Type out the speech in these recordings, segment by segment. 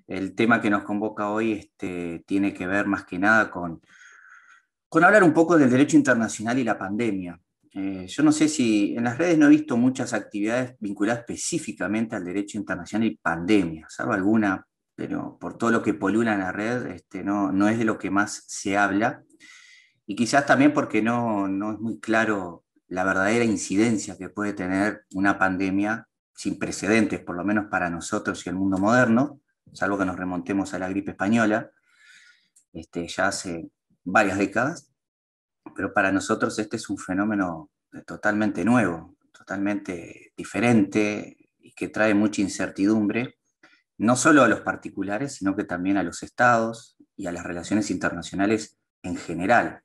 El tema que nos convoca hoy tiene que ver más que nada con hablar un poco del derecho internacional y la pandemia. Yo no sé si en las redes no he visto muchas actividades vinculadas específicamente al derecho internacional y pandemia, salvo alguna, pero por todo lo que polula en la red, no es de lo que más se habla. Y quizás también porque no es muy claro la verdadera incidencia que puede tener una pandemia sin precedentes, por lo menos para nosotros y el mundo moderno, salvo que nos remontemos a la gripe española, ya hace varias décadas, pero para nosotros este es un fenómeno totalmente nuevo, totalmente diferente y que trae mucha incertidumbre, no solo a los particulares, sino que también a los estados y a las relaciones internacionales en general.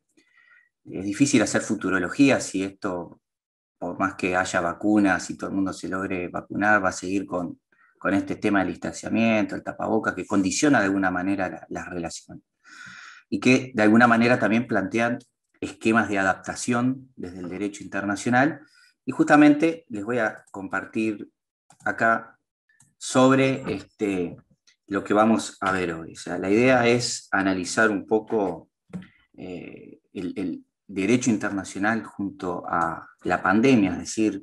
Es difícil hacer futurología si esto, por más que haya vacunas y todo el mundo se logre vacunar, va a seguir con este tema del distanciamiento, el tapaboca, que condiciona de alguna manera las relaciones. Y que de alguna manera también plantean esquemas de adaptación desde el derecho internacional. Y justamente les voy a compartir acá sobre lo que vamos a ver hoy. O sea, la idea es analizar un poco el derecho internacional junto a la pandemia, es decir,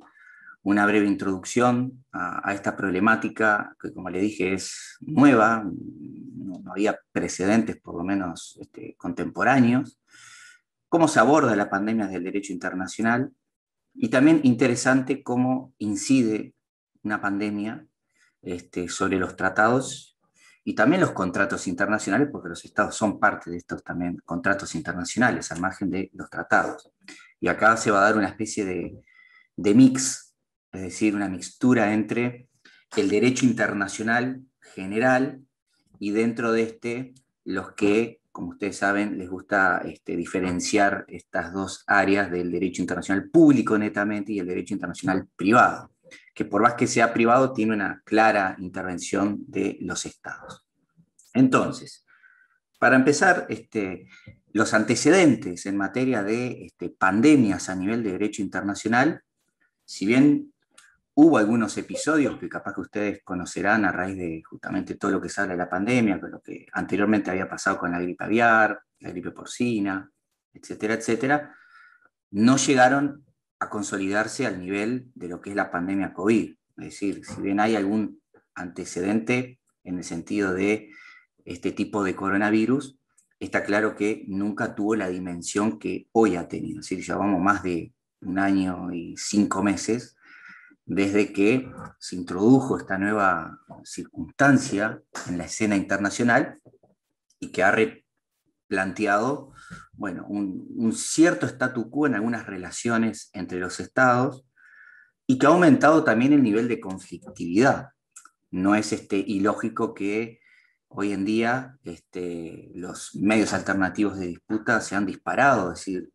una breve introducción a esta problemática que, como le dije, es nueva, no había precedentes, por lo menos contemporáneos, cómo se aborda la pandemia desde el derecho internacional y también interesante cómo incide una pandemia sobre los tratados y también los contratos internacionales, porque los estados son parte de estos también contratos internacionales, al margen de los tratados. Y acá se va a dar una especie de mix, es decir, una mixtura entre el derecho internacional general y dentro de los que, como ustedes saben, les gusta diferenciar estas dos áreas del derecho internacional público netamente y el derecho internacional privado, que por más que sea privado tiene una clara intervención de los estados. Entonces, para empezar, los antecedentes en materia de pandemias a nivel de derecho internacional, si bien hubo algunos episodios que capaz que ustedes conocerán a raíz de justamente todo lo que sale de la pandemia, con lo que anteriormente había pasado con la gripe aviar, la gripe porcina, etcétera, etcétera, no llegaron a consolidarse al nivel de lo que es la pandemia COVID. Es decir, si bien hay algún antecedente en el sentido de este tipo de coronavirus, está claro que nunca tuvo la dimensión que hoy ha tenido. Es decir, llevamos más de un año y 5 meses desde que se introdujo esta nueva circunstancia en la escena internacional y que ha replanteado, bueno, un cierto statu quo en algunas relaciones entre los estados y que ha aumentado también el nivel de conflictividad. No es ilógico que hoy en día los medios alternativos de disputa se han disparado, es decir,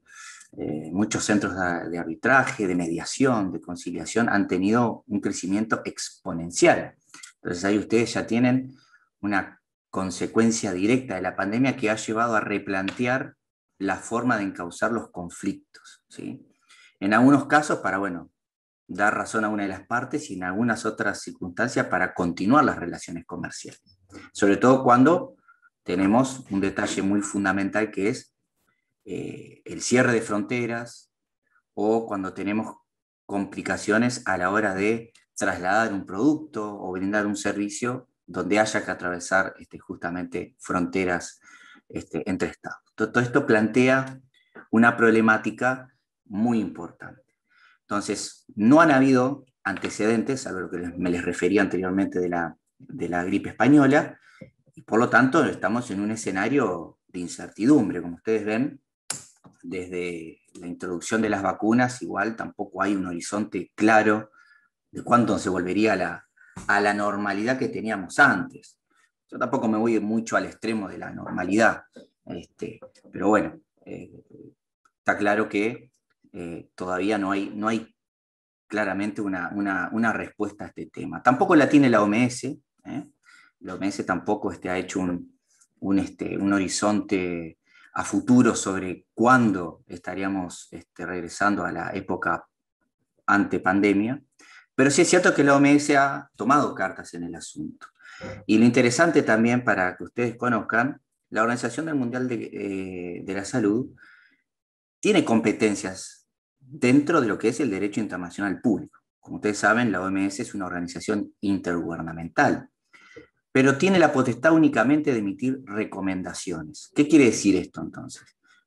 muchos centros de arbitraje, de mediación, de conciliación han tenido un crecimiento exponencial. Entonces ahí ustedes ya tienen una consecuencia directa de la pandemia que ha llevado a replantear la forma de encauzar los conflictos, ¿sí? En algunos casos para, bueno, dar razón a una de las partes y en algunas otras circunstancias para continuar las relaciones comerciales. Sobre todo cuando tenemos un detalle muy fundamental que es el cierre de fronteras o cuando tenemos complicaciones a la hora de trasladar un producto o brindar un servicio donde haya que atravesar justamente fronteras entre estados. Todo esto plantea una problemática muy importante. Entonces, no han habido antecedentes, a lo que me les refería anteriormente de la gripe española, y por lo tanto estamos en un escenario de incertidumbre. Como ustedes ven, desde la introducción de las vacunas, igual tampoco hay un horizonte claro de cuándo se volvería a la normalidad que teníamos antes. Yo tampoco me voy mucho al extremo de la normalidad, pero bueno, está claro que todavía no hay claramente una respuesta a este tema. Tampoco la tiene la OMS, ¿eh? La OMS tampoco ha hecho un horizonte a futuro sobre cuándo estaríamos regresando a la época ante pandemia, pero sí es cierto que la OMS ha tomado cartas en el asunto. Y lo interesante también para que ustedes conozcan, la Organización Mundial de la Salud tiene competencias dentro de lo que es el derecho internacional público. Como ustedes saben, la OMS es una organización intergubernamental, pero tiene la potestad únicamente de emitir recomendaciones. ¿Qué quiere decir esto entonces?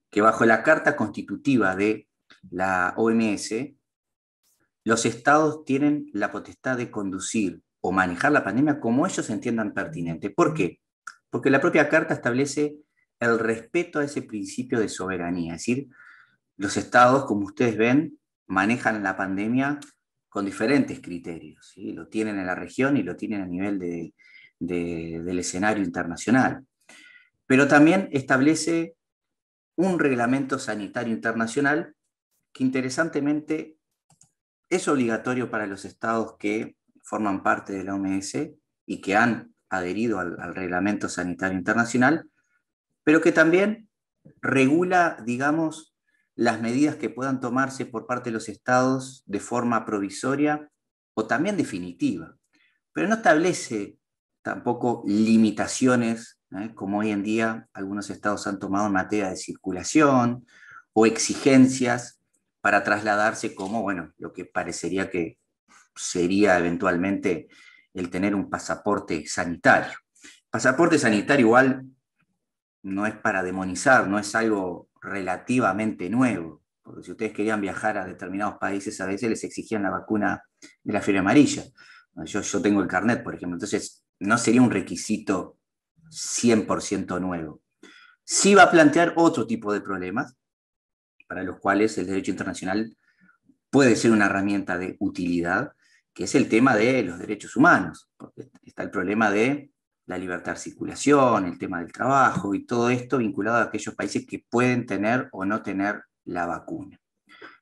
Que bajo la Carta Constitutiva de la OMS, los estados tienen la potestad de conducir o manejar la pandemia como ellos entiendan pertinente. ¿Por qué? Porque la propia Carta establece el respeto a ese principio de soberanía, es decir, los estados, como ustedes ven, manejan la pandemia con diferentes criterios, ¿sí? Lo tienen en la región y lo tienen a nivel del escenario internacional. Pero también establece un reglamento sanitario internacional que interesantemente es obligatorio para los estados que forman parte de la OMS y que han adherido al reglamento sanitario internacional, pero que también regula, digamos, las medidas que puedan tomarse por parte de los estados de forma provisoria o también definitiva, pero no establece tampoco limitaciones, como hoy en día algunos estados han tomado en materia de circulación o exigencias para trasladarse como, bueno, lo que parecería que sería eventualmente el tener un pasaporte sanitario. Pasaporte sanitario igual no es para demonizar, no es algo relativamente nuevo, porque si ustedes querían viajar a determinados países, a veces les exigían la vacuna de la fiebre amarilla. Yo tengo el carnet, por ejemplo, entonces no sería un requisito 100% nuevo. Sí va a plantear otro tipo de problemas, para los cuales el derecho internacional puede ser una herramienta de utilidad, que es el tema de los derechos humanos, porque está el problema de la libertad de circulación, el tema del trabajo y todo esto vinculado a aquellos países que pueden tener o no tener la vacuna.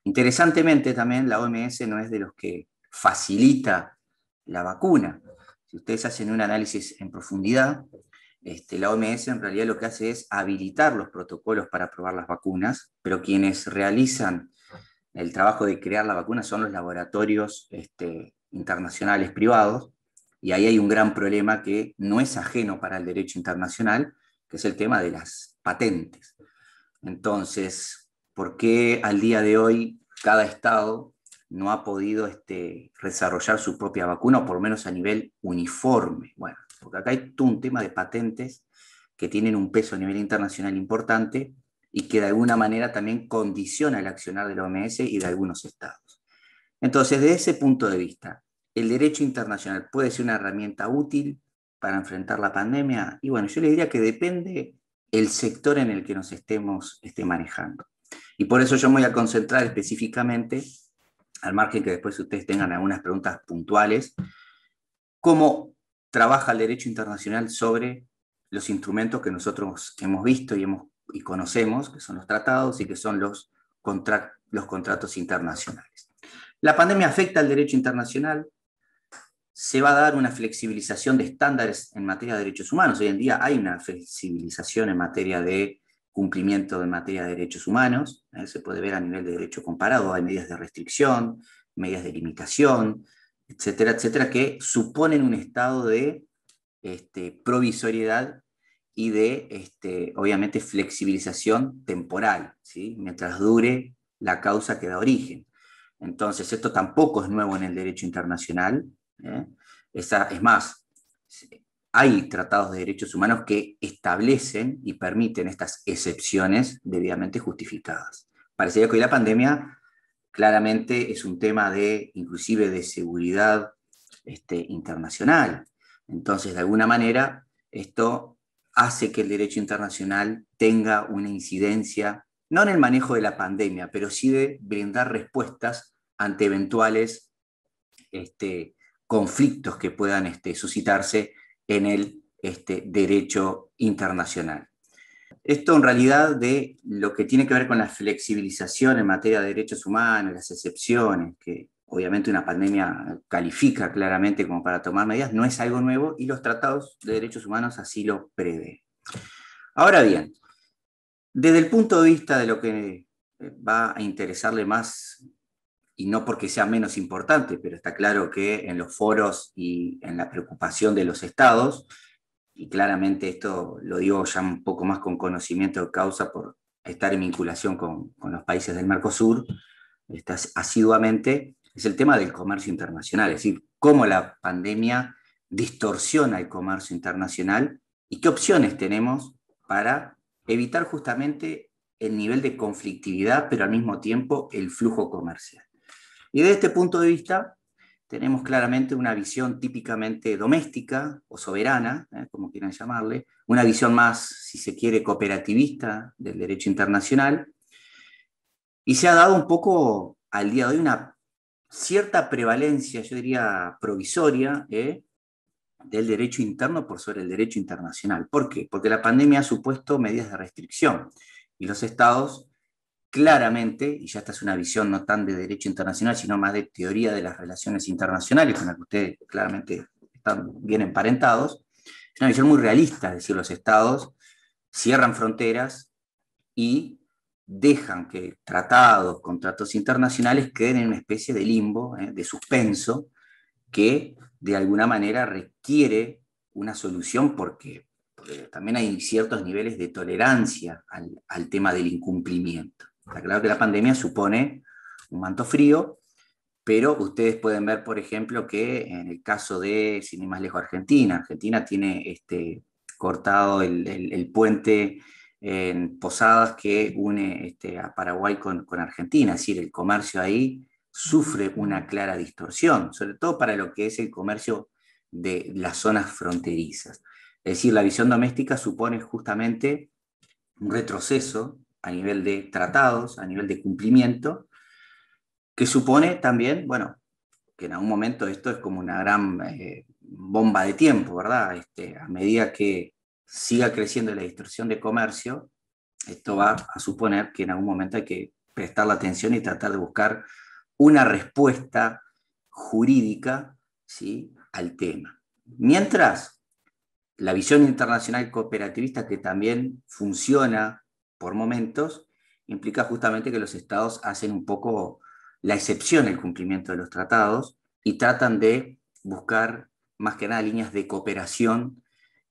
Interesantemente también la OMS no es de los que facilita la vacuna. Si ustedes hacen un análisis en profundidad, la OMS en realidad lo que hace es habilitar los protocolos para probar las vacunas, pero quienes realizan el trabajo de crear la vacuna son los laboratorios internacionales privados, y ahí hay un gran problema que no es ajeno para el derecho internacional, que es el tema de las patentes. Entonces, ¿por qué al día de hoy cada estado no ha podido desarrollar su propia vacuna, o por lo menos a nivel uniforme? Bueno, porque acá hay todo un tema de patentes que tienen un peso a nivel internacional importante y que de alguna manera también condiciona el accionar de la OMS y de algunos estados. Entonces, desde ese punto de vista, ¿el derecho internacional puede ser una herramienta útil para enfrentar la pandemia? Y bueno, yo le diría que depende el sector en el que nos estemos manejando. Y por eso yo me voy a concentrar específicamente, al margen que después ustedes tengan algunas preguntas puntuales, cómo trabaja el derecho internacional sobre los instrumentos que nosotros hemos visto y conocemos, que son los tratados y que son los contratos internacionales. La pandemia afecta al derecho internacional. Se va a dar una flexibilización de estándares en materia de derechos humanos. Hoy en día hay una flexibilización en materia de cumplimiento en materia de derechos humanos. Se puede ver a nivel de derecho comparado. Hay medidas de restricción, medidas de limitación, etcétera, etcétera, que suponen un estado de provisoriedad y de, obviamente, flexibilización temporal, ¿sí? Mientras dure la causa que da origen. Entonces, esto tampoco es nuevo en el derecho internacional. Es más, hay tratados de derechos humanos que establecen y permiten estas excepciones debidamente justificadas. Parecería que hoy la pandemia claramente es un tema inclusive de seguridad internacional. Entonces, de alguna manera, esto hace que el derecho internacional tenga una incidencia, no en el manejo de la pandemia, pero sí de brindar respuestas ante eventuales conflictos que puedan suscitarse en el derecho internacional. Esto en realidad de lo que tiene que ver con la flexibilización en materia de derechos humanos, las excepciones, que obviamente una pandemia califica claramente como para tomar medidas, no es algo nuevo y los tratados de derechos humanos así lo prevén. Ahora bien, desde el punto de vista de lo que va a interesarle más y no porque sea menos importante, pero está claro que en los foros y en la preocupación de los estados, y claramente esto lo digo ya un poco más con conocimiento de causa por estar en vinculación con los países del Mercosur, asiduamente, es el tema del comercio internacional, es decir, cómo la pandemia distorsiona el comercio internacional y qué opciones tenemos para evitar justamente el nivel de conflictividad, pero al mismo tiempo el flujo comercial. Y desde este punto de vista, tenemos claramente una visión típicamente doméstica o soberana, como quieran llamarle, una visión más, si se quiere, cooperativista del derecho internacional, y se ha dado un poco al día de hoy una cierta prevalencia, yo diría provisoria, del derecho interno por sobre el derecho internacional. ¿Por qué? Porque la pandemia ha supuesto medidas de restricción y los estados claramente, y ya esta es una visión no tan de derecho internacional, sino más de teoría de las relaciones internacionales, con la que ustedes claramente están bien emparentados, es una visión muy realista, es decir, los estados cierran fronteras y dejan que tratados, contratos internacionales queden en una especie de limbo, de suspenso, que de alguna manera requiere una solución porque también hay ciertos niveles de tolerancia al tema del incumplimiento. Está claro que la pandemia supone un manto frío, pero ustedes pueden ver, por ejemplo, que en el caso de, sin ir más lejos, Argentina tiene cortado el puente en Posadas que une a Paraguay con Argentina, es decir, el comercio ahí sufre una clara distorsión, sobre todo para lo que es el comercio de las zonas fronterizas. Es decir, la visión doméstica supone justamente un retroceso a nivel de tratados, a nivel de cumplimiento, que supone también, bueno, que en algún momento esto es como una gran bomba de tiempo, ¿verdad? A medida que siga creciendo la distorsión de comercio, esto va a suponer que en algún momento hay que prestar la atención y tratar de buscar una respuesta jurídica, ¿sí?, al tema. Mientras, la visión internacional cooperativista, que también funciona por momentos, implica justamente que los estados hacen un poco la excepción al cumplimiento de los tratados y tratan de buscar más que nada líneas de cooperación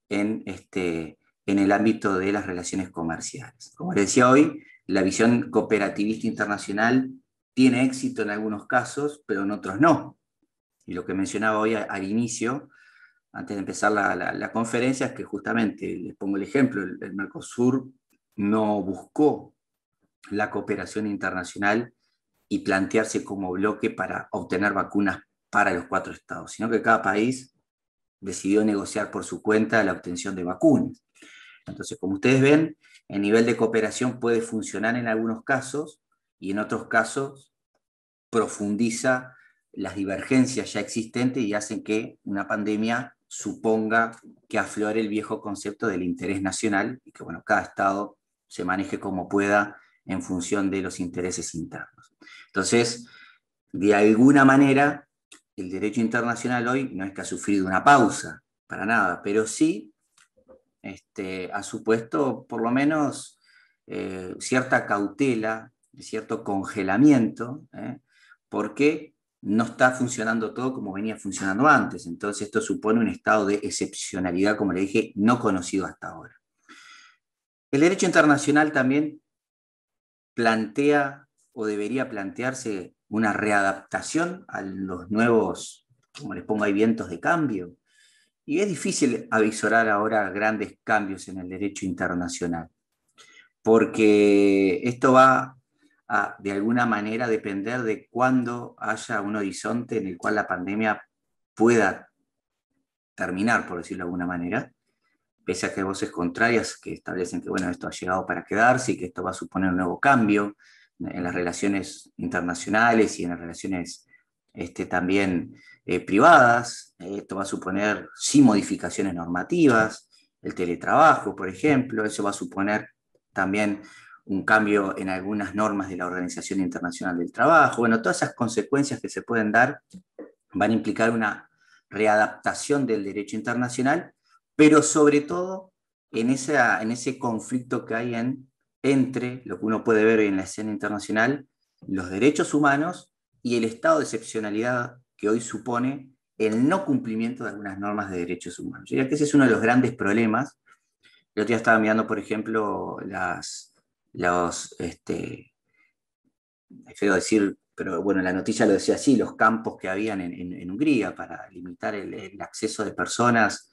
en el ámbito de las relaciones comerciales. Como les decía hoy, la visión cooperativista internacional tiene éxito en algunos casos, pero en otros no. Y lo que mencionaba hoy al inicio, antes de empezar la conferencia, es que justamente, les pongo el ejemplo, el Mercosur no buscó la cooperación internacional y plantearse como bloque para obtener vacunas para los 4 estados, sino que cada país decidió negociar por su cuenta la obtención de vacunas. Entonces, como ustedes ven, el nivel de cooperación puede funcionar en algunos casos y en otros casos profundiza las divergencias ya existentes y hacen que una pandemia suponga que aflore el viejo concepto del interés nacional y que, bueno, cada estado se maneje como pueda en función de los intereses internos. Entonces, de alguna manera, el derecho internacional hoy no es que ha sufrido una pausa, para nada, pero sí ha supuesto por lo menos cierta cautela, cierto congelamiento, porque no está funcionando todo como venía funcionando antes. Entonces esto supone un estado de excepcionalidad, como le dije, no conocido hasta ahora. El derecho internacional también plantea o debería plantearse una readaptación a los nuevos, como les pongo ahí, vientos de cambio. Y es difícil avisorar ahora grandes cambios en el derecho internacional, porque esto va a, de alguna manera, depender de cuándo haya un horizonte en el cual la pandemia pueda terminar, por decirlo de alguna manera, pese a que hay voces contrarias que establecen que, bueno, esto ha llegado para quedarse y que esto va a suponer un nuevo cambio en las relaciones internacionales y en las relaciones también privadas. Esto va a suponer, sí, modificaciones normativas, el teletrabajo, por ejemplo, eso va a suponer también un cambio en algunas normas de la Organización Internacional del Trabajo. Bueno, todas esas consecuencias que se pueden dar van a implicar una readaptación del derecho internacional, pero sobre todo en ese conflicto que hay entre lo que uno puede ver en la escena internacional, los derechos humanos y el estado de excepcionalidad que hoy supone el no cumplimiento de algunas normas de derechos humanos. Yo diría que ese es uno de los grandes problemas. El otro día estaba mirando, por ejemplo, es feo decir, pero bueno, la noticia lo decía así, los campos que habían en Hungría para limitar el acceso de personas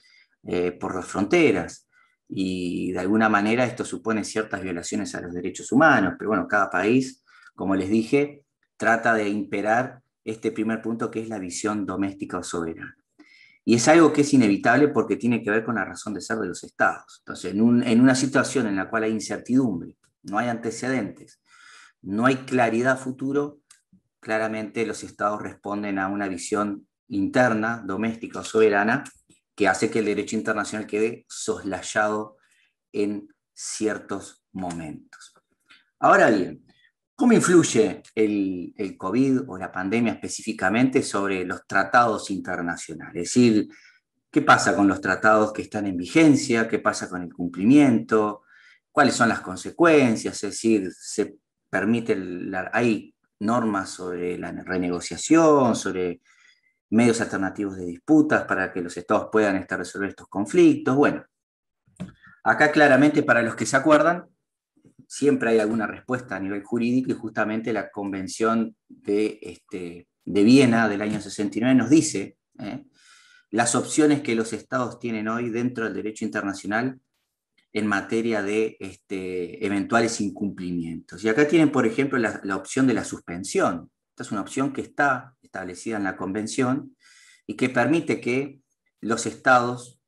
por las fronteras. Y de alguna manera esto supone ciertas violaciones a los derechos humanos, pero bueno, cada país, como les dije, trata de imperar este primer punto que es la visión doméstica o soberana. Y es algo que es inevitable porque tiene que ver con la razón de ser de los estados. Entonces, en una situación en la cual hay incertidumbre, no hay antecedentes, no hay claridad futuro, claramente los estados responden a una visión interna, doméstica o soberana, que hace que el derecho internacional quede soslayado en ciertos momentos. Ahora bien, ¿cómo influye el COVID o la pandemia específicamente sobre los tratados internacionales? Es decir, ¿qué pasa con los tratados que están en vigencia? ¿Qué pasa con el cumplimiento? ¿Cuáles son las consecuencias? Es decir, ¿se permite hay normas sobre la renegociación, sobre medios alternativos de disputas para que los estados puedan resolver estos conflictos? Bueno, acá claramente para los que se acuerdan, siempre hay alguna respuesta a nivel jurídico y justamente la Convención de Viena del año 69 nos dice las opciones que los estados tienen hoy dentro del derecho internacional en materia de eventuales incumplimientos. Y acá tienen, por ejemplo, la opción de la suspensión. Esta es una opción que está establecida en la Convención y que permite que los estados,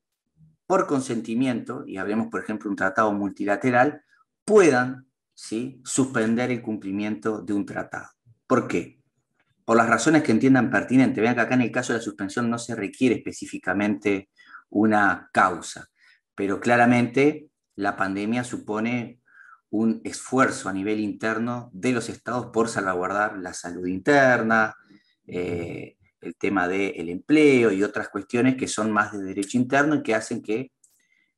por consentimiento, y hablemos, por ejemplo, de un tratado multilateral, puedan, ¿sí?, suspender el cumplimiento de un tratado. ¿Por qué? Por las razones que entiendan pertinentes. Vean que acá en el caso de la suspensión no se requiere específicamente una causa, pero claramente la pandemia supone un esfuerzo a nivel interno de los estados por salvaguardar la salud interna, el tema del empleo y otras cuestiones que son más de derecho interno y que hacen que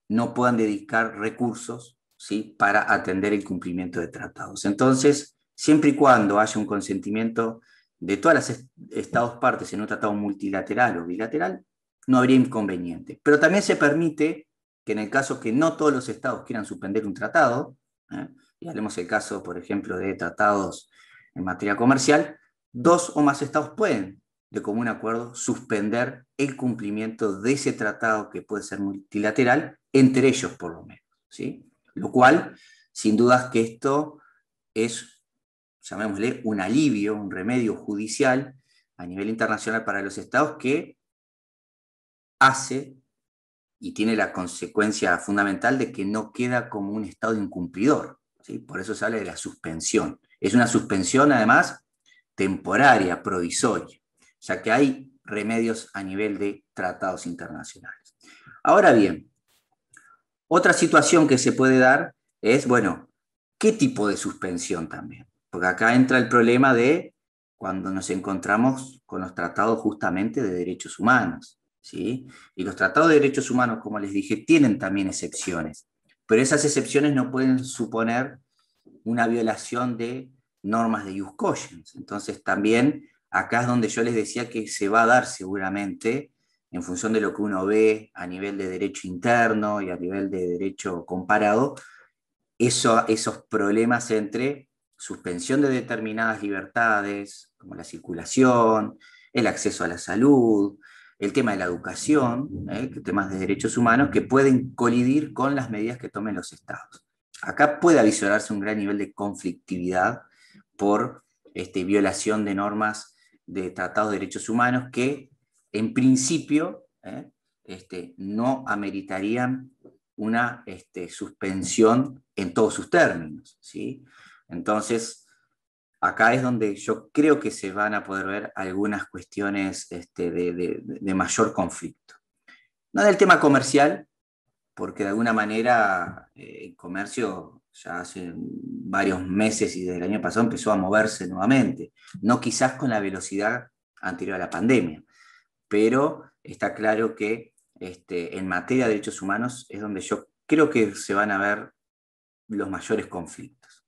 no puedan dedicar recursos, ¿sí?, para atender el cumplimiento de tratados. Entonces, siempre y cuando haya un consentimiento de todas las estados partes en un tratado multilateral o bilateral, no habría inconveniente. Pero también se permite que en el caso que no todos los estados quieran suspender un tratado, y hablemos el caso, por ejemplo, de tratados en materia comercial, dos o más estados pueden, de común acuerdo, suspender el cumplimiento de ese tratado que puede ser multilateral, entre ellos por lo menos, ¿sí? Lo cual, sin dudas que esto es, llamémosle, un alivio, un remedio judicial a nivel internacional para los estados que hace y tiene la consecuencia fundamental de que no queda como un estado incumplidor, ¿sí? Por eso se habla de la suspensión. Es una suspensión, además, temporaria, provisoria, ya que hay remedios a nivel de tratados internacionales. Ahora bien, otra situación que se puede dar es, bueno, ¿qué tipo de suspensión también? Porque acá entra el problema de cuando nos encontramos con los tratados justamente de derechos humanos, ¿sí? Y los tratados de derechos humanos, como les dije, tienen también excepciones, pero esas excepciones no pueden suponer una violación de normas de ius cogens. Entonces también acá es donde yo les decía que se va a dar seguramente, en función de lo que uno ve a nivel de derecho interno y a nivel de derecho comparado, esos problemas entre suspensión de determinadas libertades, como la circulación, el acceso a la salud, el tema de la educación, temas de derechos humanos que pueden colidir con las medidas que tomen los estados. Acá puede avisorarse un gran nivel de conflictividad por violación de normas de tratados de derechos humanos que, en principio, no ameritarían una suspensión en todos sus términos, ¿sí? Entonces, acá es donde yo creo que se van a poder ver algunas cuestiones de mayor conflicto. No del tema comercial, porque de alguna manera el comercio ya hace varios meses y desde el año pasado empezó a moverse nuevamente, no quizás con la velocidad anterior a la pandemia, pero está claro que en materia de derechos humanos es donde yo creo que se van a ver los mayores conflictos.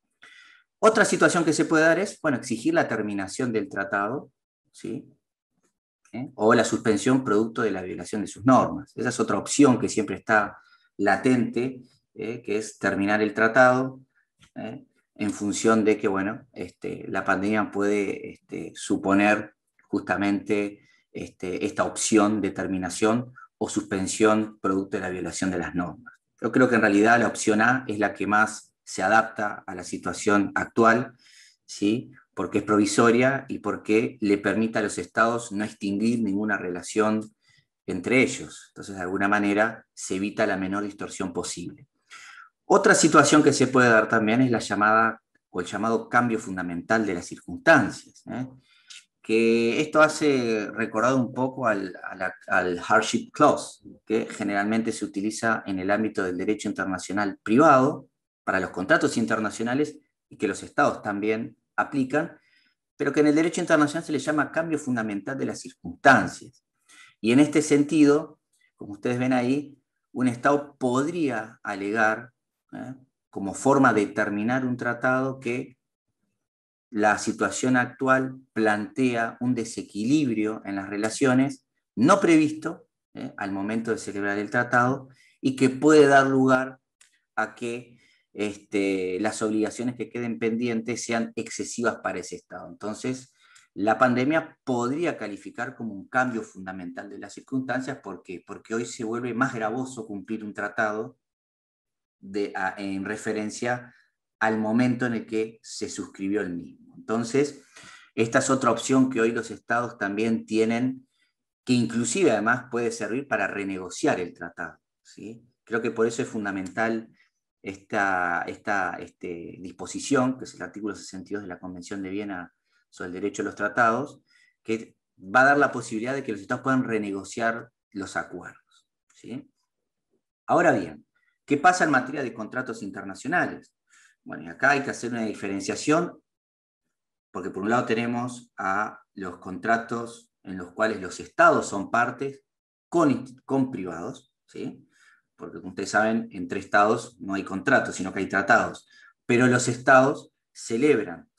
Otra situación que se puede dar es, bueno, exigir la terminación del tratado ¿sí? O la suspensión producto de la violación de sus normas. Esa es otra opción que siempre está latente, que es terminar el tratado, en función de que, bueno, la pandemia puede suponer justamente esta opción de terminación o suspensión producto de la violación de las normas. Yo creo que en realidad la opción A es la que más se adapta a la situación actual, ¿sí? Porque es provisoria y porque le permite a los estados no extinguir ninguna relación entre ellos. Entonces, de alguna manera, se evita la menor distorsión posible. Otra situación que se puede dar también es la llamada o el llamado cambio fundamental de las circunstancias, que esto hace recordar un poco al hardship clause, que generalmente se utiliza en el ámbito del derecho internacional privado para los contratos internacionales y que los estados también aplican, pero que en el derecho internacional se le llama cambio fundamental de las circunstancias. Y en este sentido, como ustedes ven ahí, un Estado podría alegar, como forma de terminar un tratado, que la situación actual plantea un desequilibrio en las relaciones no previsto al momento de celebrar el tratado y que puede dar lugar a que las obligaciones que queden pendientes sean excesivas para ese Estado. Entonces, la pandemia podría calificar como un cambio fundamental de las circunstancias. ¿Por qué? Porque hoy se vuelve más gravoso cumplir un tratado en referencia al momento en el que se suscribió el mismo. Entonces, esta es otra opción que hoy los estados también tienen, que inclusive además puede servir para renegociar el tratado, ¿sí? Creo que por eso es fundamental esta disposición, que es el artículo 62 de la Convención de Viena sobre el derecho a los tratados, que va a dar la posibilidad de que los estados puedan renegociar los acuerdos, ¿sí? Ahora bien, ¿qué pasa en materia de contratos internacionales? Bueno, y acá hay que hacer una diferenciación, porque por un lado tenemos a los contratos en los cuales los estados son partes con privados, ¿sí? Porque como ustedes saben, entre estados no hay contratos, sino que hay tratados. Pero los estados celebran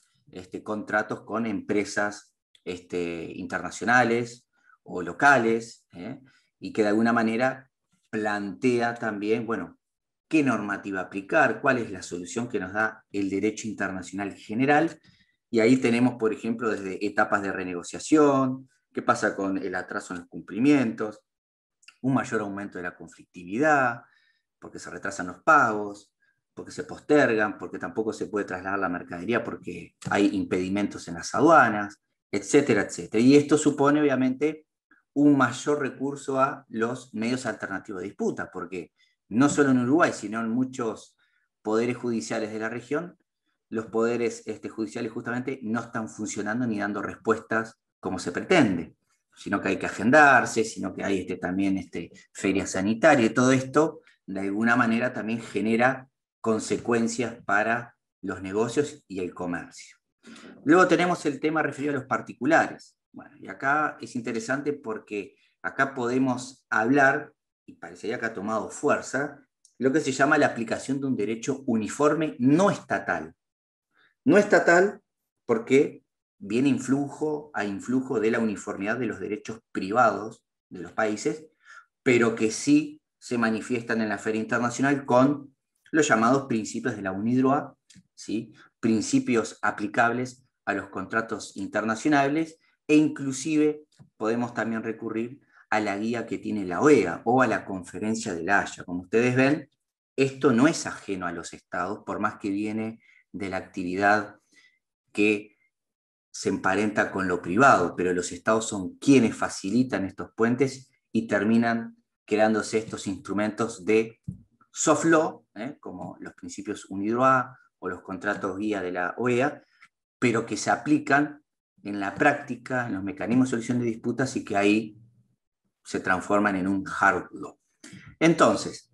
contratos con empresas internacionales o locales, y que de alguna manera plantea también, bueno, qué normativa aplicar, cuál es la solución que nos da el derecho internacional general. Y ahí tenemos, por ejemplo, desde etapas de renegociación, qué pasa con el atraso en los cumplimientos, un mayor aumento de la conflictividad, porque se retrasan los pagos, porque se postergan, porque tampoco se puede trasladar la mercadería porque hay impedimentos en las aduanas, etcétera, etcétera. Y esto supone, obviamente, un mayor recurso a los medios alternativos de disputa, porque no solo en Uruguay, sino en muchos poderes judiciales de la región, los poderes judiciales justamente no están funcionando ni dando respuestas como se pretende, sino que hay que agendarse, sino que hay también feria sanitaria, y todo esto de alguna manera también genera consecuencias para los negocios y el comercio. Luego tenemos el tema referido a los particulares. Bueno, y acá es interesante porque acá podemos hablar, y parecería que ha tomado fuerza, lo que se llama la aplicación de un derecho uniforme no estatal. No estatal porque viene a influjo de la uniformidad de los derechos privados de los países, pero que sí se manifiestan en la Feria Internacional con los llamados principios de la UNIDROIT, ¿sí? Principios aplicables a los contratos internacionales, e inclusive podemos también recurrir a la guía que tiene la OEA o a la Conferencia de La Haya. Como ustedes ven, esto no es ajeno a los estados, por más que viene de la actividad que se emparenta con lo privado, pero los estados son quienes facilitan estos puentes y terminan creándose estos instrumentos de soft law, como los principios UNIDROIT o los contratos guía de la OEA, pero que se aplican en la práctica, en los mecanismos de solución de disputas, y que ahí se transforman en un hard law. Entonces,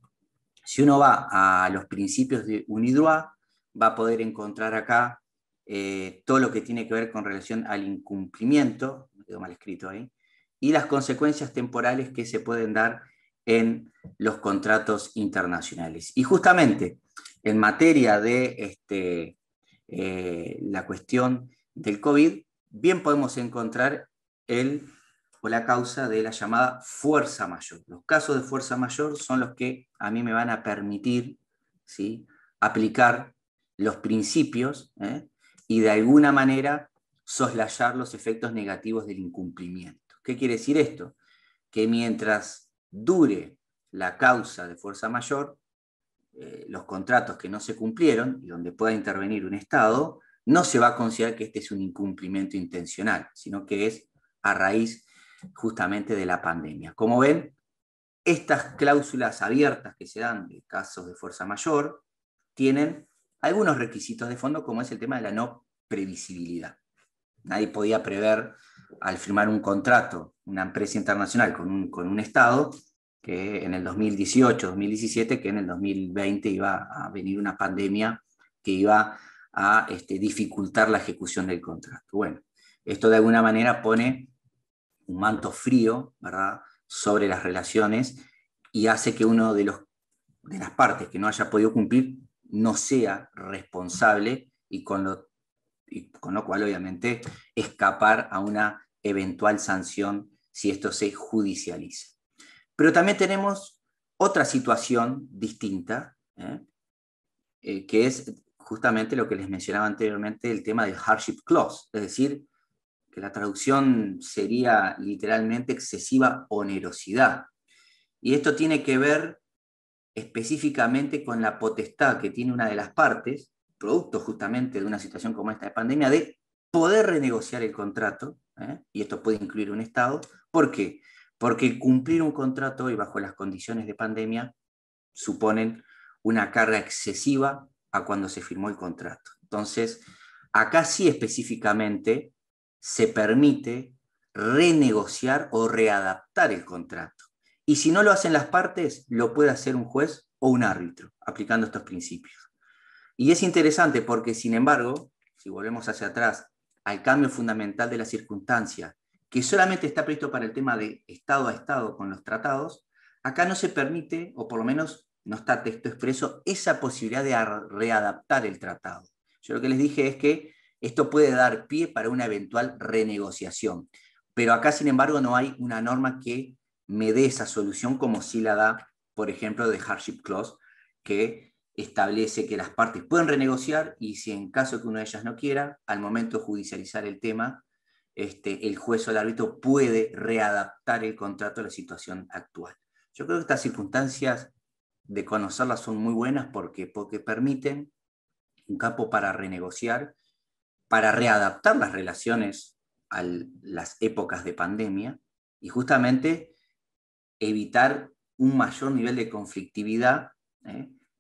si uno va a los principios de UNIDROIT, va a poder encontrar acá todo lo que tiene que ver con relación al incumplimiento, me quedó mal escrito ahí, y las consecuencias temporales que se pueden dar en los contratos internacionales. Y justamente en materia de la cuestión del COVID, bien podemos encontrar el o la causa de la llamada fuerza mayor. Los casos de fuerza mayor son los que a mí me van a permitir, ¿sí?, aplicar los principios, y de alguna manera soslayar los efectos negativos del incumplimiento. ¿Qué quiere decir esto? Que mientras dure la causa de fuerza mayor, los contratos que no se cumplieron y donde pueda intervenir un Estado, no se va a considerar que este es un incumplimiento intencional, sino que es a raíz justamente de la pandemia. Como ven, estas cláusulas abiertas que se dan de casos de fuerza mayor tienen algunos requisitos de fondo, como es el tema de la no previsibilidad. Nadie podía prever al firmar un contrato, una empresa internacional con un Estado, que en el 2018, 2017, que en el 2020 iba a venir una pandemia que iba a dificultar la ejecución del contrato. Bueno, esto de alguna manera pone un manto frío, ¿verdad?, sobre las relaciones y hace que uno de las partes que no haya podido cumplir no sea responsable y con lo cual obviamente escapar a una eventual sanción si esto se judicializa. Pero también tenemos otra situación distinta, que es justamente lo que les mencionaba anteriormente, el tema del hardship clause, es decir, que la traducción sería literalmente excesiva onerosidad. Y esto tiene que ver específicamente con la potestad que tiene una de las partes, producto justamente de una situación como esta de pandemia, de poder renegociar el contrato, y esto puede incluir un Estado. ¿Por qué? Porque cumplir un contrato hoy bajo las condiciones de pandemia suponen una carga excesiva a cuando se firmó el contrato. Entonces, acá sí específicamente se permite renegociar o readaptar el contrato. Y si no lo hacen las partes, lo puede hacer un juez o un árbitro, aplicando estos principios. Y es interesante porque, sin embargo, si volvemos hacia atrás, al cambio fundamental de la circunstancia, que solamente está previsto para el tema de Estado a Estado con los tratados, acá no se permite, o por lo menos no está texto expreso, esa posibilidad de readaptar el tratado. Yo lo que les dije es que esto puede dar pie para una eventual renegociación, pero acá, sin embargo, no hay una norma que me dé esa solución como sí la da, por ejemplo, de hardship clause, que establece que las partes pueden renegociar y si en caso que una de ellas no quiera, al momento de judicializar el tema, el juez o el árbitro puede readaptar el contrato a la situación actual. Yo creo que estas circunstancias de conocerlas son muy buenas porque permiten un campo para renegociar, para readaptar las relaciones a las épocas de pandemia y justamente evitar un mayor nivel de conflictividad,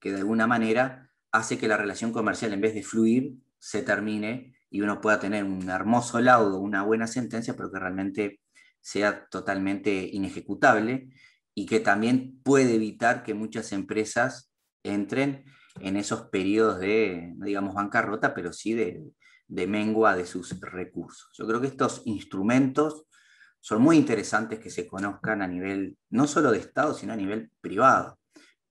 que de alguna manera hace que la relación comercial, en vez de fluir, se termine y uno pueda tener un hermoso laudo, una buena sentencia, pero que realmente sea totalmente inejecutable y que también puede evitar que muchas empresas entren en esos periodos de, no digamos bancarrota, pero sí de mengua de sus recursos. Yo creo que estos instrumentos son muy interesantes que se conozcan a nivel no solo de Estado, sino a nivel privado.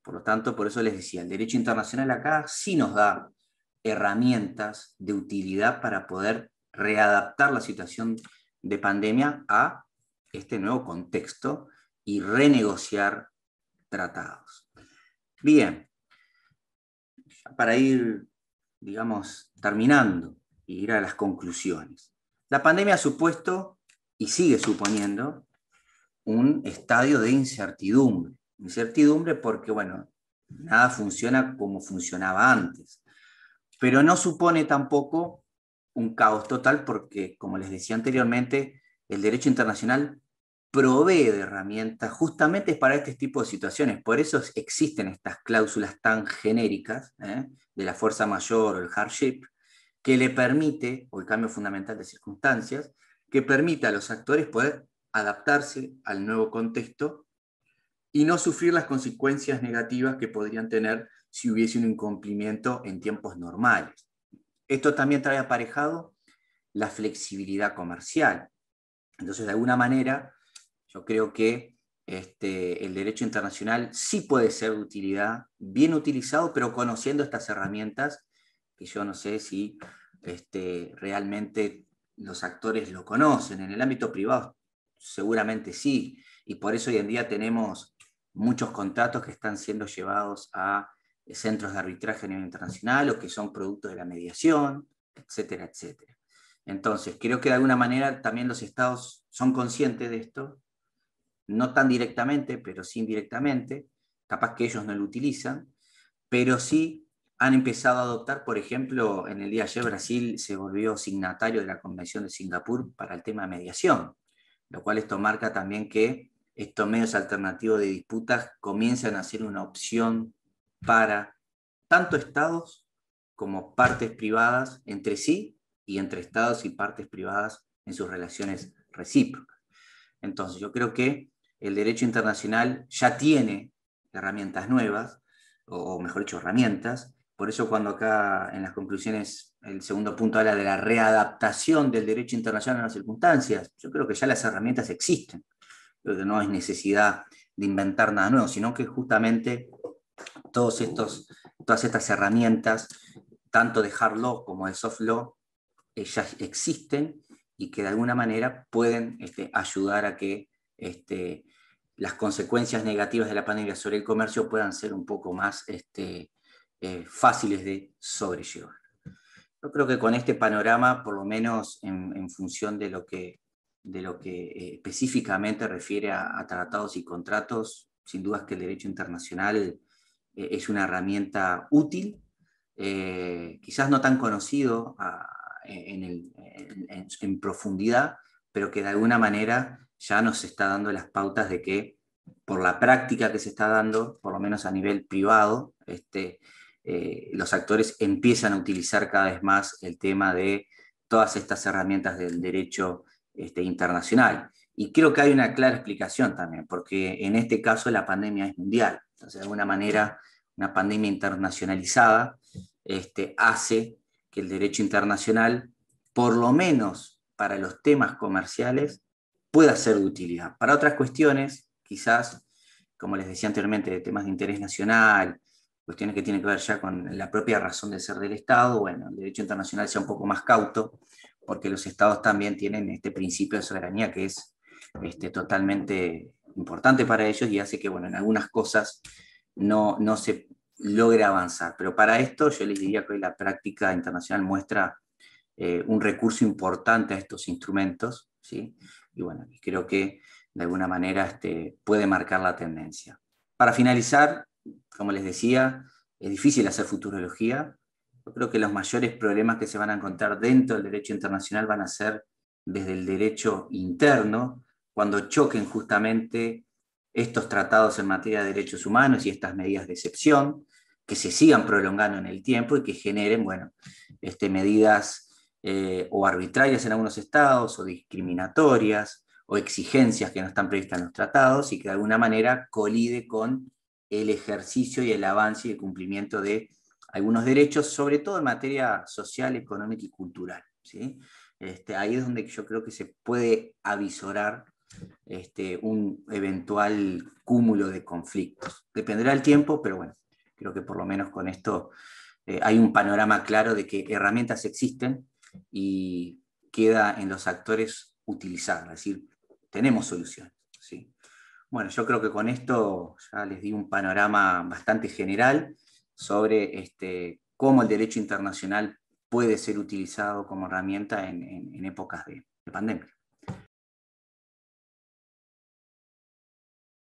Por lo tanto, por eso les decía, el derecho internacional acá sí nos da herramientas de utilidad para poder readaptar la situación de pandemia a este nuevo contexto y renegociar tratados. Bien, para ir, digamos, terminando y ir a las conclusiones. La pandemia ha supuesto y sigue suponiendo un estadio de incertidumbre. Incertidumbre porque, bueno, nada funciona como funcionaba antes, pero no supone tampoco un caos total porque, como les decía anteriormente, el derecho internacional provee de herramientas justamente para este tipo de situaciones. Por eso existen estas cláusulas tan genéricas, de la fuerza mayor o el hardship, que le permite, o el cambio fundamental de circunstancias, que permite a los actores poder adaptarse al nuevo contexto y no sufrir las consecuencias negativas que podrían tener si hubiese un incumplimiento en tiempos normales. Esto también trae aparejado la flexibilidad comercial. Entonces, de alguna manera, yo creo que el derecho internacional sí puede ser de utilidad, bien utilizado, pero conociendo estas herramientas, que yo no sé si realmente los actores lo conocen. En el ámbito privado seguramente sí, y por eso hoy en día tenemos muchos contratos que están siendo llevados a centros de arbitraje a nivel internacional o que son producto de la mediación, etcétera, etcétera. Entonces, creo que de alguna manera también los estados son conscientes de esto, no tan directamente, pero sí indirectamente, capaz que ellos no lo utilizan, pero sí han empezado a adoptar, por ejemplo, en el día de ayer Brasil se volvió signatario de la Convención de Singapur para el tema de mediación, lo cual esto marca también que estos medios alternativos de disputas comienzan a ser una opción para tanto estados como partes privadas entre sí y entre estados y partes privadas en sus relaciones recíprocas. Entonces, yo creo que el derecho internacional ya tiene herramientas nuevas, o mejor dicho, herramientas. Por eso cuando acá en las conclusiones el segundo punto habla de la readaptación del derecho internacional a las circunstancias, yo creo que ya las herramientas existen. Creo que no hay necesidad de inventar nada nuevo, sino que justamente todas estas herramientas, tanto de hard law como de soft law, ya existen y que de alguna manera pueden ayudar a que las consecuencias negativas de la pandemia sobre el comercio puedan ser un poco más fáciles de sobrellevar. Yo creo que con este panorama, por lo menos en función de lo que específicamente refiere a tratados y contratos, sin duda es que el derecho internacional es una herramienta útil, quizás no tan conocido en profundidad, pero que de alguna manera ya nos está dando las pautas de que por la práctica que se está dando, por lo menos a nivel privado, los actores empiezan a utilizar cada vez más el tema de todas estas herramientas del derecho internacional. Y creo que hay una clara explicación también, porque en este caso la pandemia es mundial. Entonces, de alguna manera, una pandemia internacionalizada hace que el derecho internacional, por lo menos para los temas comerciales, pueda ser de utilidad. Para otras cuestiones, quizás, como les decía anteriormente, de temas de interés nacional, cuestiones que tienen que ver ya con la propia razón de ser del Estado, bueno, el derecho internacional sea un poco más cauto, porque los Estados también tienen este principio de soberanía que es totalmente importante para ellos y hace que, bueno, en algunas cosas no se logre avanzar. Pero para esto yo les diría que hoy la práctica internacional muestra un recurso importante a estos instrumentos, ¿sí? Y bueno, creo que de alguna manera puede marcar la tendencia. Para finalizar, como les decía, es difícil hacer futurología. Yo creo que los mayores problemas que se van a encontrar dentro del derecho internacional van a ser desde el derecho interno, cuando choquen justamente estos tratados en materia de derechos humanos y estas medidas de excepción, que se sigan prolongando en el tiempo y que generen, bueno, medidas o arbitrarias en algunos estados, o discriminatorias, o exigencias que no están previstas en los tratados y que de alguna manera colide con el ejercicio y el avance y el cumplimiento de algunos derechos, sobre todo en materia social, económica y cultural, ¿sí? Ahí es donde yo creo que se puede avisorar un eventual cúmulo de conflictos. Dependerá del tiempo, pero bueno, creo que por lo menos con esto hay un panorama claro de que herramientas existen y queda en los actores utilizarlas, es decir, tenemos soluciones, ¿sí? Bueno, yo creo que con esto ya les di un panorama bastante general sobre cómo el derecho internacional puede ser utilizado como herramienta en épocas de pandemia.